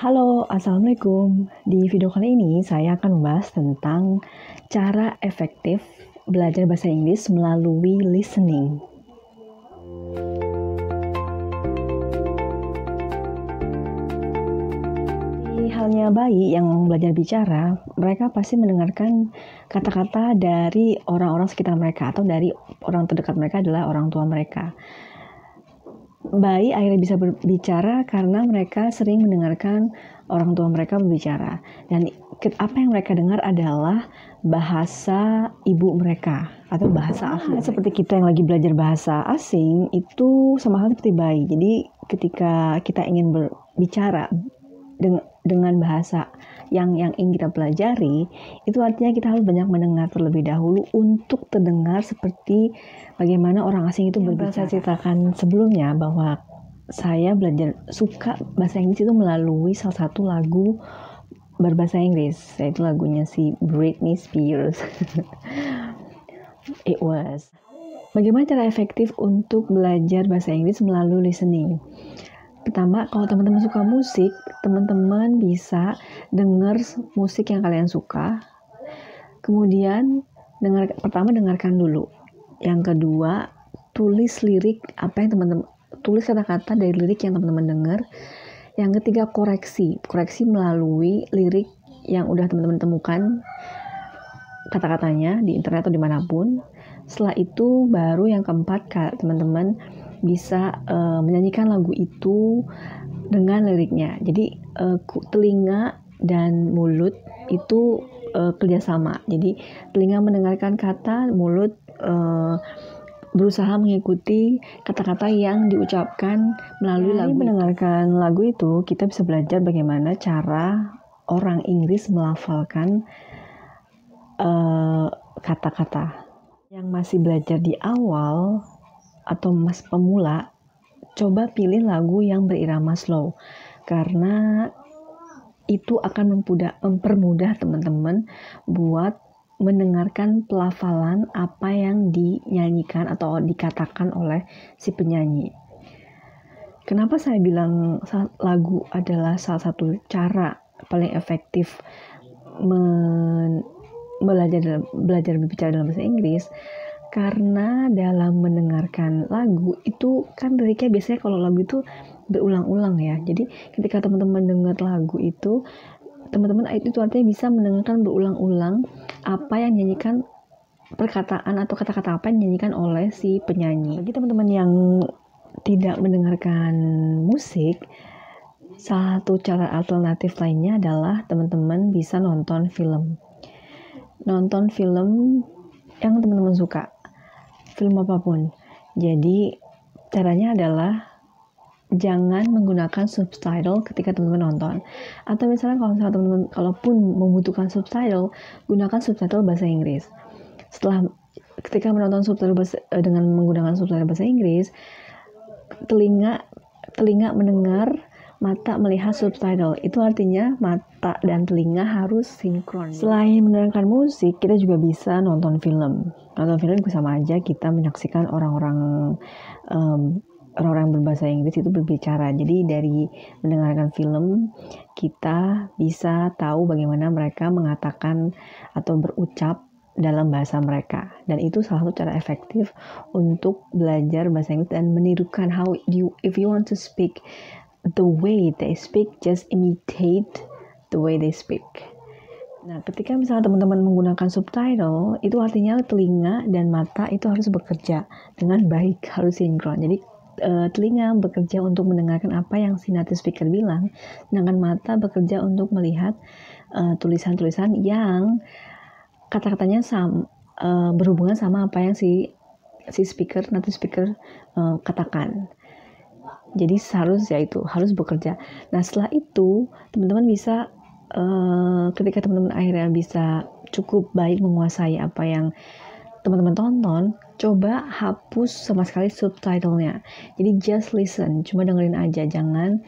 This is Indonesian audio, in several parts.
Halo, Assalamualaikum. Di video kali ini saya akan membahas tentang cara efektif belajar bahasa Inggris melalui listening. Di halnya bayi yang belajar bicara, mereka pasti mendengarkan kata-kata dari orang-orang sekitar mereka atau dari orang terdekat mereka adalah orang tua mereka. Bayi akhirnya bisa berbicara karena mereka sering mendengarkan orang tua mereka berbicara. Dan apa yang mereka dengar adalah bahasa ibu mereka atau bahasa asli. Seperti kita yang lagi belajar bahasa asing, itu sama halnya seperti bayi. Jadi ketika kita ingin berbicara dengan bahasa yang ingin kita pelajari, itu artinya kita harus banyak mendengar terlebih dahulu untuk terdengar seperti bagaimana orang asing itu berbicara. Saya ceritakan sebelumnya bahwa saya belajar suka bahasa Inggris itu melalui salah satu lagu berbahasa Inggris, yaitu lagunya si Britney Spears. It was. Bagaimana cara efektif untuk belajar bahasa Inggris melalui listening? Pertama, kalau teman-teman suka musik, teman-teman bisa dengar musik yang kalian suka. Kemudian, pertama dengarkan dulu. Yang kedua, tulis lirik tulis kata-kata dari lirik yang teman-teman dengar. Yang ketiga, koreksi melalui lirik yang udah teman-teman temukan kata-katanya di internet atau dimanapun. Setelah itu, baru yang keempat, teman-teman bisa menyanyikan lagu itu dengan liriknya. Jadi telinga dan mulut itu kerjasama. Jadi telinga mendengarkan kata, mulut berusaha mengikuti kata-kata yang diucapkan melalui lagu. Mendengarkan lagu itu, kita bisa belajar bagaimana cara orang Inggris melafalkan kata-kata. Yang masih belajar di awal atau mas pemula, coba pilih lagu yang berirama slow, karena itu akan mempermudah teman-teman buat mendengarkan pelafalan apa yang dinyanyikan atau dikatakan oleh si penyanyi. Kenapa saya bilang lagu adalah salah satu cara paling efektif belajar berbicara dalam bahasa Inggris? Karena dalam mendengarkan lagu itu kan liriknya biasanya kalau lagu itu berulang-ulang ya. Jadi ketika teman-teman dengar lagu itu, teman-teman itu artinya bisa mendengarkan berulang-ulang apa yang nyanyikan perkataan atau kata-kata apa yang dinyanyikan oleh si penyanyi. Bagi teman-teman yang tidak mendengarkan musik, salah satu cara alternatif lainnya adalah teman-teman bisa nonton film. Nonton film yang teman-teman suka, film apapun. Jadi caranya adalah jangan menggunakan subtitle ketika teman-teman nonton. Atau misalnya kalau teman-teman kalaupun membutuhkan subtitle, gunakan subtitle bahasa Inggris. Ketika menonton subtitle dengan menggunakan subtitle bahasa Inggris, telinga mendengar, mata melihat subtitle. Itu artinya mata dan telinga harus sinkron. Selain mendengarkan musik, kita juga bisa nonton film. Nonton film juga sama aja kita menyaksikan orang-orang berbahasa Inggris itu berbicara. Jadi dari mendengarkan film, kita bisa tahu bagaimana mereka mengatakan atau berucap dalam bahasa mereka. Dan itu salah satu cara efektif untuk belajar bahasa Inggris dan menirukan if you want to speak the way they speak, just imitate the way they speak. Nah, ketika misalnya teman-teman menggunakan subtitle, itu artinya telinga dan mata itu harus bekerja dengan baik, harus sinkron. Jadi telinga bekerja untuk mendengarkan apa yang si native speaker bilang, sedangkan mata bekerja untuk melihat tulisan-tulisan yang kata-katanya berhubungan sama apa yang si native speaker katakan. Jadi harus bekerja. Nah, setelah itu teman-teman bisa ketika teman-teman akhirnya bisa cukup baik menguasai apa yang teman-teman tonton, coba hapus sama sekali subtitlenya. Jadi just listen, cuma dengerin aja, jangan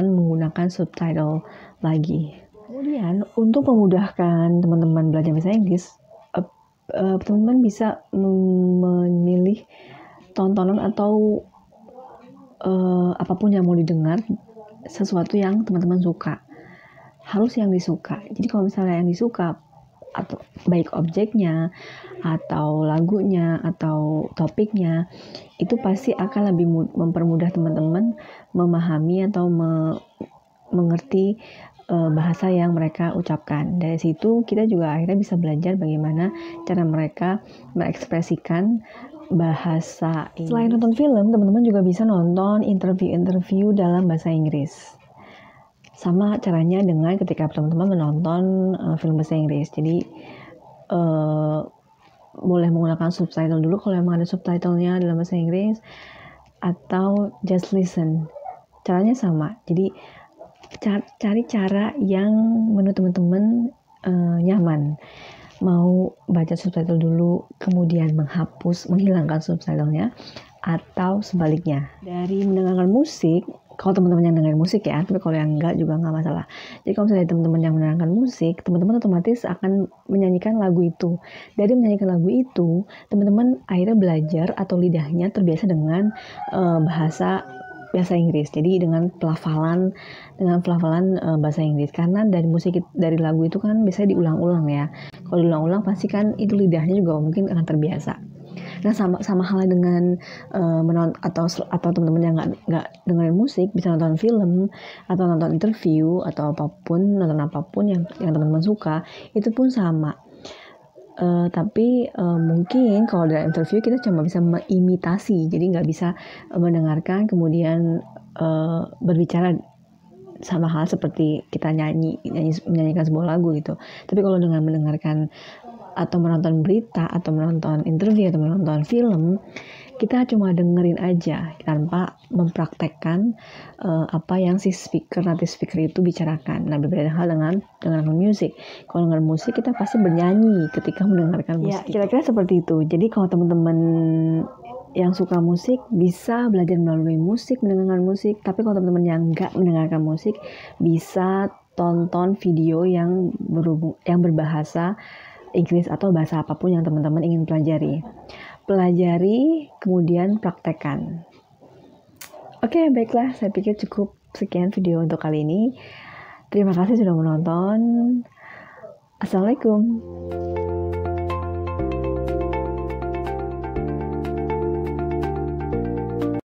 menggunakan subtitle lagi. Kemudian untuk memudahkan teman-teman belajar bahasa Inggris, teman-teman bisa memilih tontonan atau apapun yang mau didengar sesuatu yang teman-teman suka. Harus yang disuka. Jadi kalau misalnya yang disuka, atau baik objeknya, atau lagunya, atau topiknya, itu pasti akan lebih mempermudah teman-teman memahami atau mengerti bahasa yang mereka ucapkan. Dari situ kita juga akhirnya bisa belajar bagaimana cara mereka mengekspresikan bahasa Inggris. Selain nonton film, teman-teman juga bisa nonton interview-interview dalam bahasa Inggris. Sama caranya dengan ketika teman-teman menonton film bahasa Inggris. Jadi boleh menggunakan subtitle dulu kalau memang ada subtitlenya dalam bahasa Inggris, atau just listen. Caranya sama. Jadi cari cara yang menurut teman-teman nyaman. Mau baca subtitle dulu, kemudian menghilangkan subtitlenya, atau sebaliknya. Dari mendengarkan musik, kalau teman-teman yang dengerin musik ya, tapi kalau yang enggak juga nggak masalah. Jadi kalau misalnya teman-teman yang mendengarkan musik, teman-teman otomatis akan menyanyikan lagu itu. Dari menyanyikan lagu itu, teman-teman akhirnya belajar atau lidahnya terbiasa dengan bahasa Inggris. Jadi dengan pelafalan bahasa Inggris. Karena dari lagu itu kan biasanya diulang-ulang ya. Kalau diulang-ulang pasti kan itu lidahnya juga mungkin akan terbiasa. Nah sama halnya dengan atau teman-teman yang nggak dengerin musik bisa nonton film atau nonton interview atau nonton apapun yang teman-teman suka, itu pun sama. Tapi mungkin kalau dalam interview kita cuma bisa mengimitasi, jadi nggak bisa mendengarkan kemudian berbicara, sama hal seperti kita menyanyikan sebuah lagu gitu. Tapi kalau dengan mendengarkan atau menonton berita atau menonton interview atau menonton film, kita cuma dengerin aja tanpa mempraktekkan apa yang si native speaker itu bicarakan. Nah, berbeda hal dengan mendengarkan musik. Kalau dengar musik kita pasti bernyanyi ketika mendengarkan musik. Ya, kira-kira seperti itu. Jadi kalau teman-teman yang suka musik bisa belajar melalui musik, mendengarkan musik. Tapi kalau teman-teman yang nggak mendengarkan musik, bisa tonton video yang berbahasa Inggris atau bahasa apapun yang teman-teman ingin pelajari. Pelajari, kemudian praktekkan. Oke, baiklah. Saya pikir cukup sekian video untuk kali ini. Terima kasih sudah menonton. Assalamualaikum.